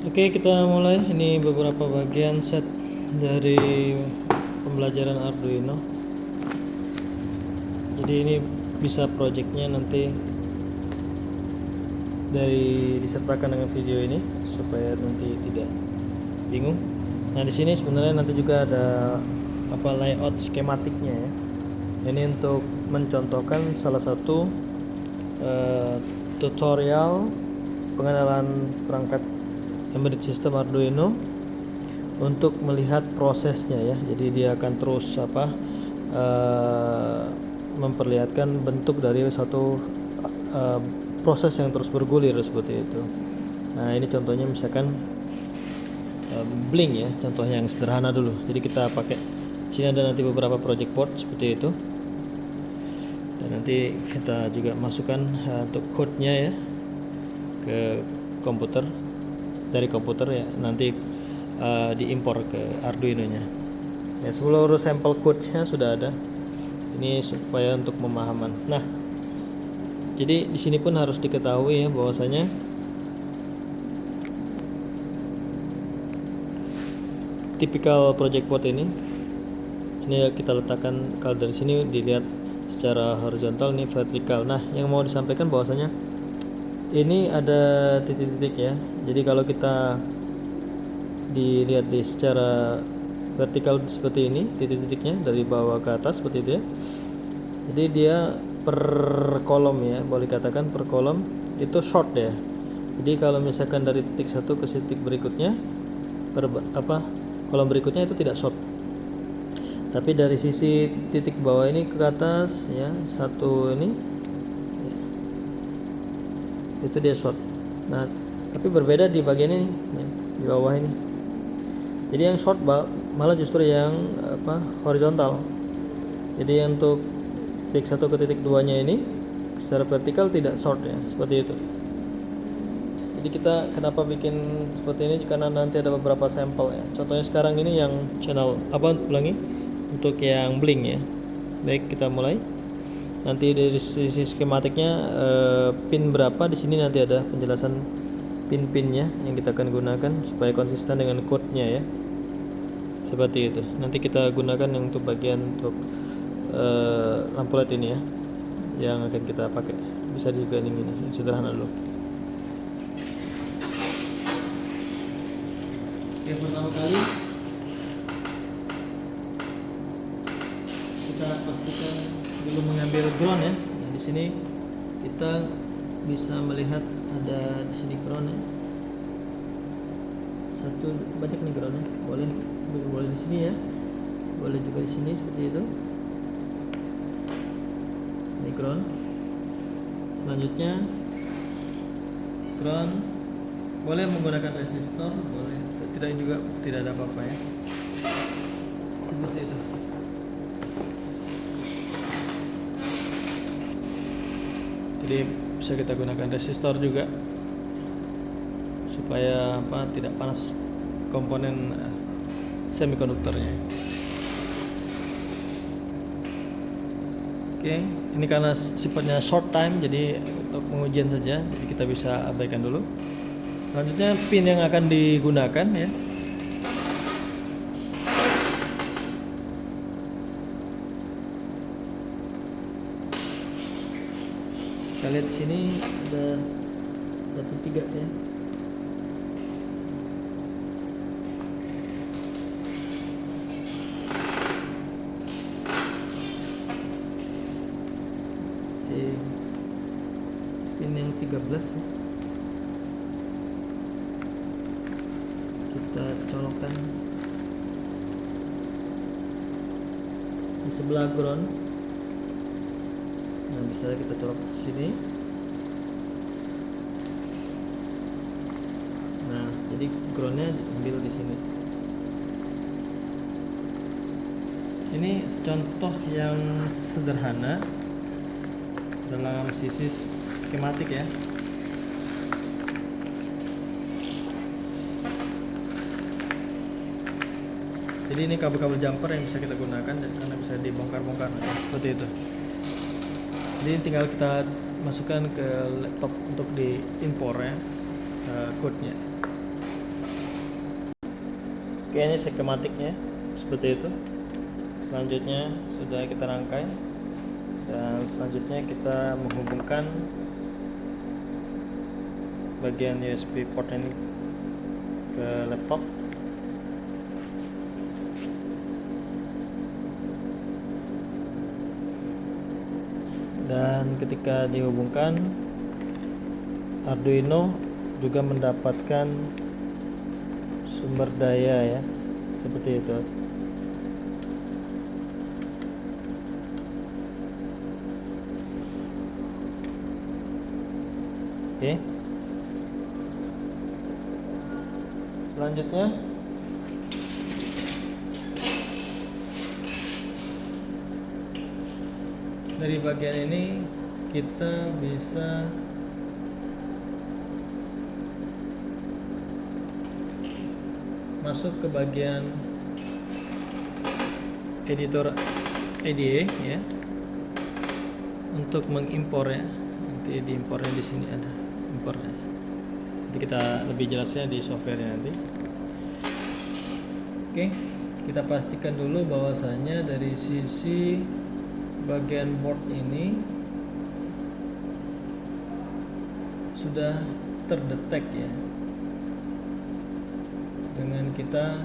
Oke, kita mulai. Ini beberapa bagian set dari pembelajaran Arduino. Jadi ini bisa projectnya nanti disertakan dengan video ini supaya nanti tidak bingung. Nah, di sini sebenarnya nanti juga ada layout skematiknya ya. Ini untuk mencontohkan salah satu tutorial pengenalan perangkat embedded system Arduino untuk melihat prosesnya ya. Jadi dia akan terus memperlihatkan bentuk dari satu proses yang terus bergulir seperti itu. Nah, ini contohnya misalkan Blink ya, contohnya yang sederhana dulu. Jadi kita pakai sini ada nanti beberapa project board seperti itu. Dan nanti kita juga masukkan untuk code-nya ya ke komputer, dari komputer ya nanti diimpor ke Arduino-nya. Ya, seluruh sampel code-nya sudah ada. Ini supaya untuk pemahaman. Nah, jadi di sini pun harus diketahui ya bahwasanya tipikal project board ini kita letakkan. Kalau dari sini dilihat secara horizontal, ini vertikal. Nah, yang mau disampaikan bahwasanya ini ada titik-titik ya. Jadi kalau kita dilihat di secara vertikal seperti ini, titik-titiknya dari bawah ke atas seperti itu ya. Jadi dia per kolom ya, boleh katakan per kolom itu short ya. Jadi kalau misalkan dari titik satu ke titik berikutnya, kolom berikutnya itu tidak short. Tapi dari sisi titik bawah ini ke atas ya, satu ini ya, itu dia short. Nah, tapi berbeda di bagian ini ya, di bawah ini. Jadi yang short malah justru yang horizontal. Jadi yang untuk titik 1 ke titik 2 nya ini secara vertikal tidak short ya, seperti itu. Jadi kita kenapa bikin seperti ini, karena nanti ada beberapa sampel ya. Contohnya sekarang ini yang channel untuk yang Blink ya. Baik, kita mulai. Nanti dari sisi skematiknya pin berapa di sini nanti ada penjelasan pin-pinnya yang kita akan gunakan supaya konsisten dengan code-nya ya. Seperti itu. Nanti kita gunakan yang untuk bagian untuk lampu LED ini ya, yang akan kita pakai. Bisa juga ini yang sederhana dulu. Oke, pertama kali kita pastikan dulu mengambil ground ya. Nah, di sini kita bisa melihat ada di sini ground ya. Satu banyak nih groundnya. Boleh di sini ya. Boleh juga di sini seperti itu. Ini ground. Selanjutnya ground boleh menggunakan resistor, boleh tidak juga, tidak ada apa-apa ya. Seperti itu. Jadi bisa kita gunakan resistor juga supaya tidak panas komponen semikonduktornya. Oke, ini karena sifatnya short time, jadi untuk pengujian saja, jadi kita bisa abaikan dulu. Selanjutnya pin yang akan digunakan ya. Kita lihat sini ada 1 3 ya. Pin yang 13 ya. Kita colokkan di sebelah ground. Nah, bisa kita colok di sini. Nah, jadi groundnya diambil di sini. Ini contoh yang sederhana dalam sisi skematik ya. Jadi ini kabel-kabel jumper yang bisa kita gunakan karena bisa dibongkar-bongkar seperti itu. Jadi tinggal kita masukkan ke laptop untuk diimpor ya, code-nya. Oke, ini skematiknya seperti itu. Selanjutnya sudah kita rangkai, dan selanjutnya kita menghubungkan bagian USB port ini ke laptop. Dan ketika dihubungkan, Arduino juga mendapatkan sumber daya ya, seperti itu. Oke. Selanjutnya dari bagian ini kita bisa masuk ke bagian editor IDE ya, untuk mengimpor ya. Nanti diimpornya di sini ada impornya. Nanti kita lebih jelasnya di softwarenya nanti. Oke, kita pastikan dulu bahwasanya dari sisi bagian board ini sudah terdetek ya, dengan kita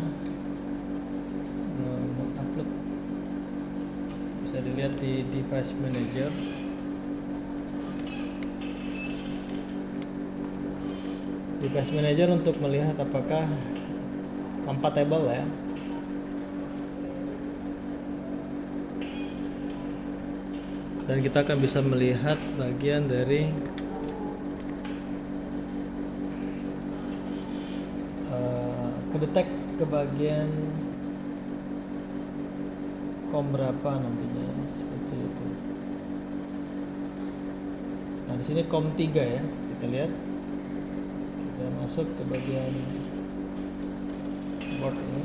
mengupload. Bisa dilihat di device manager. Device manager untuk melihat apakah compatible ya. Dan kita akan bisa melihat bagian dari kedetek ke bagian COM berapa nantinya, seperti itu. Nah, di sini COM 3 ya. Kita lihat. Kita masuk ke bagian board ini.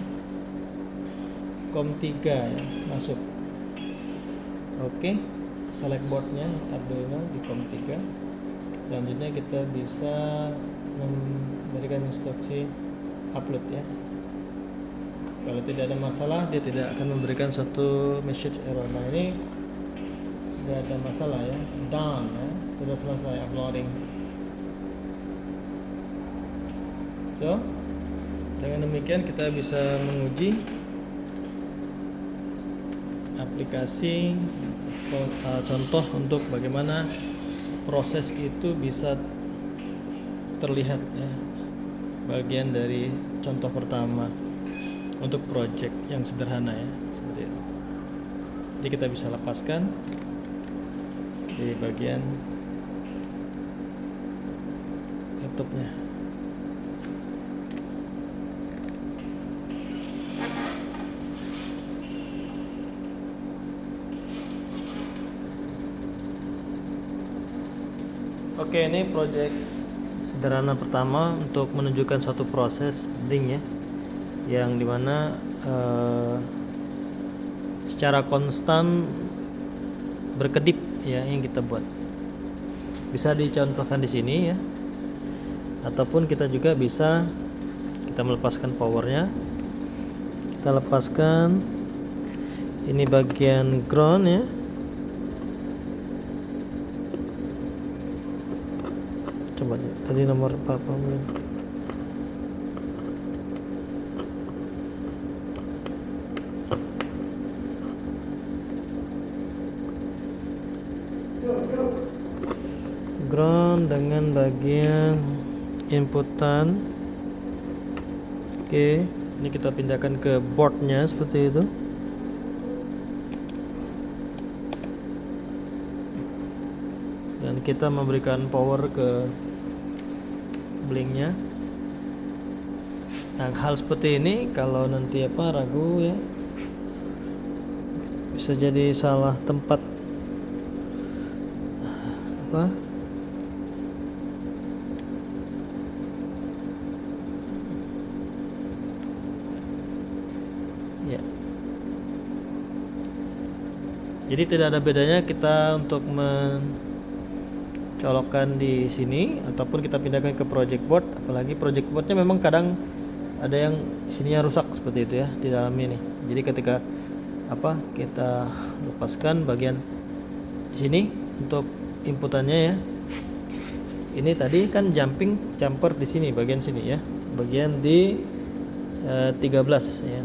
COM 3 ya, masuk. Oke. Select boardnya Arduino di COM 3. Selanjutnya kita bisa memberikan instruksi upload ya. Kalau tidak ada masalah, dia tidak akan memberikan satu message error. Nah, ini tidak ada masalah ya, done ya, sudah selesai uploading. So, dengan demikian kita bisa menguji aplikasi contoh untuk bagaimana proses itu bisa terlihat ya, bagian dari contoh pertama untuk project yang sederhana ya, seperti itu. Jadi kita bisa lepaskan di bagian laptopnya. Oke, ini project sederhana pertama untuk menunjukkan suatu proses link ya, yang dimana secara konstan berkedip ya yang kita buat. Bisa dicontohkan di sini ya, ataupun kita juga bisa kita melepaskan powernya. Kita lepaskan ini bagian ground ya. Coba lihat tadi nomor berapa mungkin. Ground dengan bagian inputan. Oke, ini kita pindahkan ke boardnya seperti itu. Dan kita memberikan power ke blinknya. Nah, hal seperti ini kalau nanti ragu ya, bisa jadi salah tempat ya. Jadi tidak ada bedanya kita untuk colokkan di sini ataupun kita pindahkan ke project board. Apalagi project boardnya memang kadang ada yang sininya rusak seperti itu ya di dalam ini. Jadi ketika kita lepaskan bagian sini untuk inputannya ya, ini tadi kan jumper di sini bagian sini ya, bagian di 13 ya,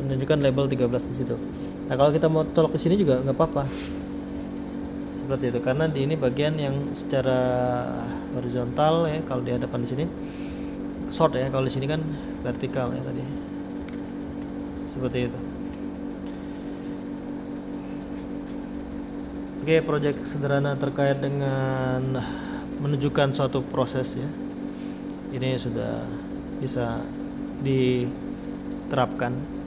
menunjukkan label 13 di situ. Nah kalau kita mau tolak ke sini juga nggak apa-apa seperti itu, karena di ini bagian yang secara horizontal ya, kalau di hadapan di sini short ya, kalau di sini kan vertikal ya tadi, seperti itu. Oke, proyek sederhana terkait dengan menunjukkan suatu proses ya, ini sudah bisa diterapkan.